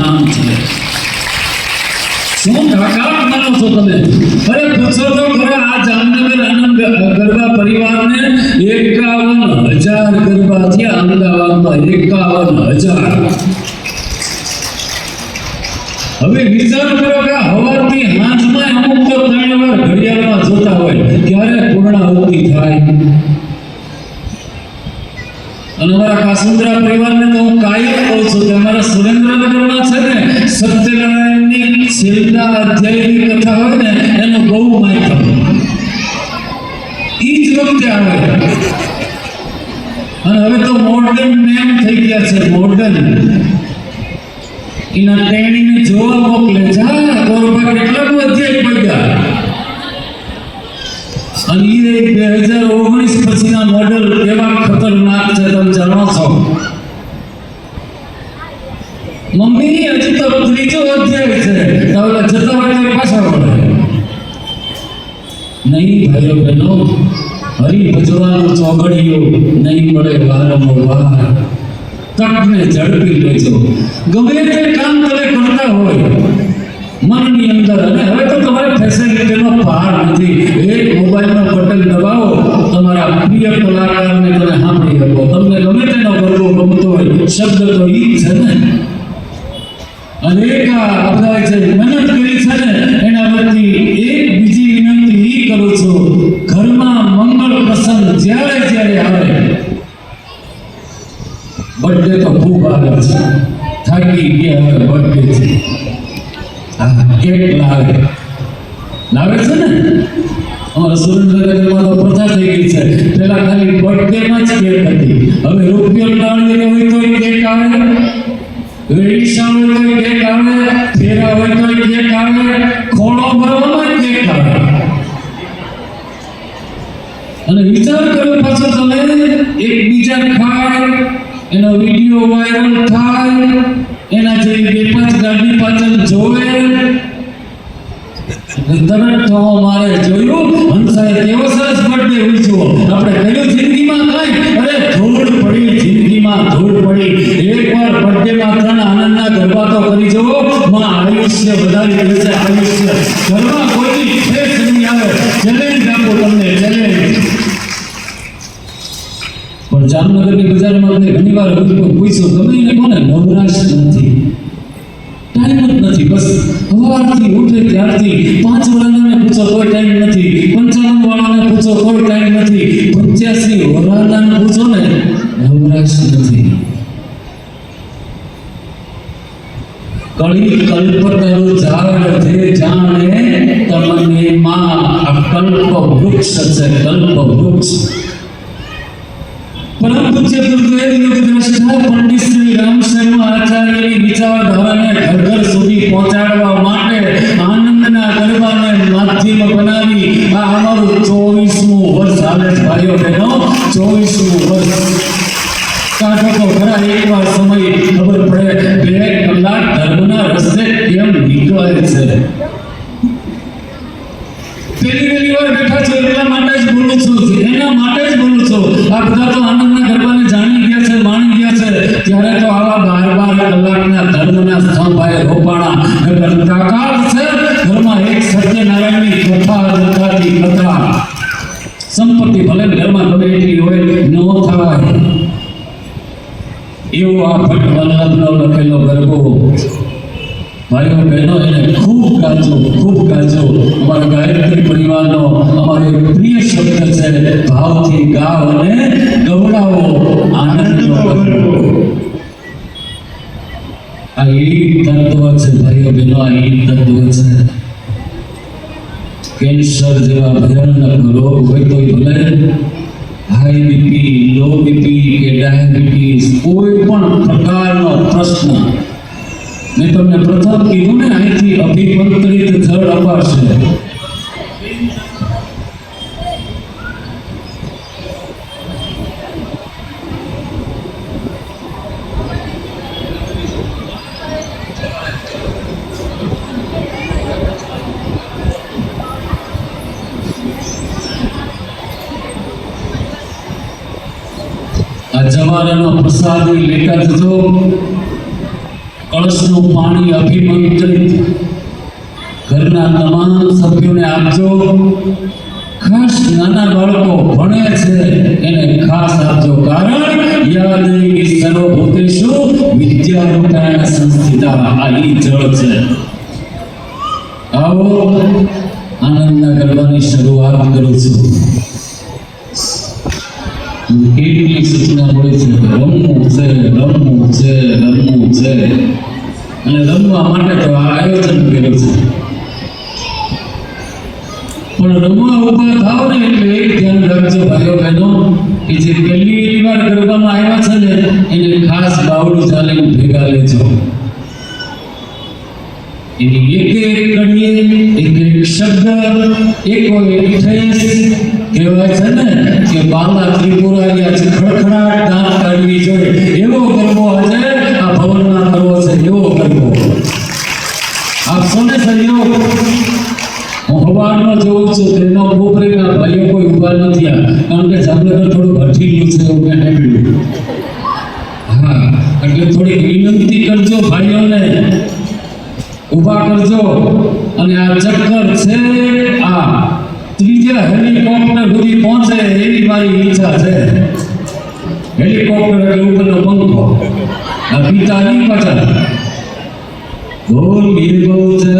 નામ છે. શું કાકા માનો છો તમે? અરે પૂછો તો ખરા, આ જામનગર આનંદ ગરબા પરિવારને 51,000 ગરબા થયા. અમદાવાદમાં 51,000. હવે વિચાર કરો કે હવારથી હાથમાં અમુક તો 3 વાર ઘડિયાળમાં જોતા હોય ક્યારે પૂર્ણાહુતિ થાય. અને અમારા કાસુંદ્રા પરિવારને તો હું કાયમ કહું છું કે અમારા સુરેન્દ્રનગરમાં છે ને સત્યનારાયણની છેલ્લા અધ્યાયની કથા હોય ને એનું બહુ માહિતી ઈ જ વખતે આવે. અને હવે તો મોડર્ન નેમ થઈ ગયા છે, મોડર્ન. એના ટેણીને જોવા મોકલે, જા ગોરબા કેટલાનું અધ્યાય પડ્યા. અને એ 2019 પછીના મોડેલ કેવા ખતરનાક છે તમે જાણો છો. મમ્મી હજી તો 3જો અધ્યાય છે, તો જતા વખતે પાછા વળે નહીં. ભાઈઓ બહેનો, હરી ભજવાનું ચોગડિયું નહીં મળે વારંવાર. તકને ઝડપી લેજો. ગમે તે કામ તમે કરતા હોય મનની અંદર, અને હવે તો તમારે ફેસિલિટીનો પાર નથી. એક મોબાઈલનો બટન દબાવો, તમારા પ્રિય કલાકારને તમે સાંભળી શકો. તમને ગમે તેનો ગરબો ગમતો હોય, શબ્દ તો ઈ જ છે ને. અને એક આ બધા જે મહેનત કરી છે ને એના પરથી એક બીજી વિનંતી ઈ કરું છું, ઘરમાં મંગળ પ્રસંગ જ્યારે જ્યારે આવે, બર્થડે તો ખૂબ આવે છે, થાકી ગયા હવે બર્થડે છે, કેક લાવે છે ને. અમારા સુરેન્દ્રનગરમાં તો પ્રથા થઈ ગઈ છે, પેલા ખાલી બર્થડેમાં જ કેક હતી, હવે રૂપિયો ડાળીને હોય તો કેક આવે, રેડિશા હોય તો કેક આવે, ફેરા હોય તો કેક આવે, ખોળો ભરવામાં કેક આવે. અને વિચાર કરો પાછો તમે, એકબીજા ખાય, એનો વિડીયો વાયરલ થાય, એના જે 2-5 ગાડી પાછળ જોવે. તરત તો મારે જોયું હંસાએ કેવો સરસ બર્થડે ઉજવ્યો. આપણે કહ્યું જિંદગીમાં કાંઈ, અરે ધૂળ પડી, જિંદગીમાં ધૂળ પડી. એકવાર બર્થડેમાં 3 આનંદના ગરબા તો કરી જવો, માં આયુષ્ય વધારી દેશે, આયુષ્ય. ઘરમાં કોઈ ફેસ નહીં આવે. ચેલેન્જ આપો તમને, ચેલેન્જ. પણ જામનગરની બજારમાં મને ઘણી વાર પૂછ્યું, ગમે એને કોને નવરાશ નથી, ટાઈમ જ નથી. બસ સવારથી ઉઠે ત્યારથી 5 વાળાને પૂછો કોઈ ટાઈમ નથી, 55 વાળાને પૂછો કોઈ ટાઈમ નથી, 85 વાળાને પૂછો ને નવરાશ નથી. કળી કલ્પતરુ ઝાડ છે જાણે તમને માં. આ કલ્પ વૃક્ષ છે, કલ્પ વૃક્ષ. પરમ પૂજ્ય ગુરુદેવ યોગ દ્રષ્ટા પંડિત શ્રી રામશર્મા આચાર્યની વિચારધારાને ઘર ઘર સુધી પહોંચાડવા માટે આનંદના ગરબાને માધ્યમ બનાવી આ અમારું 24મું વર્ષ હાલે છે. ભાઈઓ બહેનો, 24મું વર્ષ. કાઢો તો ખરા એકવાર સમય, ખબર પડે 2 કલાક ધર્મના રસ્તે કેમ નીકળે છે. પહેલી વાર બેઠા છો એટલા માટે જ બોલું છું, એના માટે જ બોલું છું. આ બધા તો આનંદના ગરબાને જાણી ગયા છે, માણી ગયા છે, ત્યારે તો આવા 12 કલાકના ધર્મના સ્તંભાએ રોપાણા. તાકાત છે ઘરમાં એક સત્યનારાયણની કથા, દત્તાની કથા. સંપત્તિ ભલે ઘરમાં ગમે એટલી હોય, ન થાય એવો આ ભટ્ટ વલ્લભનો લખેલો ગરબો. ભાઈઓ બહેનો, એને ખૂબ ગાજો, ખૂબ ગાજો. અમારા ગાયત્રી પરિવારનો અમારો એક પ્રિય શબ્દ છે, ભાવથી ગાવ અને ગવડાવો આનંદનો ગરબો. આ એ તત્વ છે ભાઈઓ બહેનો, આ એ તત્વ છે. કેન્સર જેવા ભયાનક રોગ હોય તો ભલે હાઈ બીપી, લો બીપી કે ડાયાબિટીસ, કોઈ પણ પ્રકારનો પ્રશ્ન, મેં તમને પ્રથમ કીધું ને, અહીંથી અભિમંત્રિત જળ અપાશે. આ જવારાનો પ્રસાદ લેતા જજો. કળશનું પાણી અભિમંત્રિત ઘરના તમામ સભ્યોને આપજો. ખાસ નાના બાળકો ભણે છે એને ખાસ આપજો, કારણ યાદેવી સર્વભૂતેષુ વિદ્યારૂપેણ સંસ્થિતા. આ ઈ જળ છે. આવો આનંદના ગરબાની શરૂઆત કરું છું. કેટલી સૂચના મળી છે, રમવું છે, રમવું છે, રમવું છે, અને રમવા માટે તો આ આયોજન કર્યું છે. પણ રમવા ઉભા થાવ ને એટલે એક ધ્યાન રાખજો ભાઈઓ બહેનો, કે જે પહેલી વાર ગરબામાં આવ્યા છે ને એને ખાસ બાવડું ચાલીને ભેગા લેજો. એની એક એક કડીએ એક એક શબ્દ એકો એક ઠેસ કહેવાય છે ને કે બાલા ત્રિપુરારિયા છે, ખડખડાટ દાંત કાઢવી જોઈએ એવો ગરબો આજે આ ભવનમાં કરવો છે. એવો ગરબો આપ સૌને સહયોગ. હું હવારમાં જોઉં છું તેનો કોપરીના ભાઈઓ કોઈ ઊભા નથી, કારણ કે જામનગર થોડું ભઠ્ઠીલું છે એવું મેં સાંભળ્યું. હા, એટલે થોડીક વિનંતી કરજો ભાઈઓને, ઊભા કરજો. અને આ ચક્કર છે આ ત્રીજા હેલિકોપ્ટર સુધી પહોંચે એવી મારી ઈચ્છા છે. હેલિકોપ્ટર એટલે ઉપરનો પંખો, આ પિતાની પાછળ ગોલ ગીર ગોચર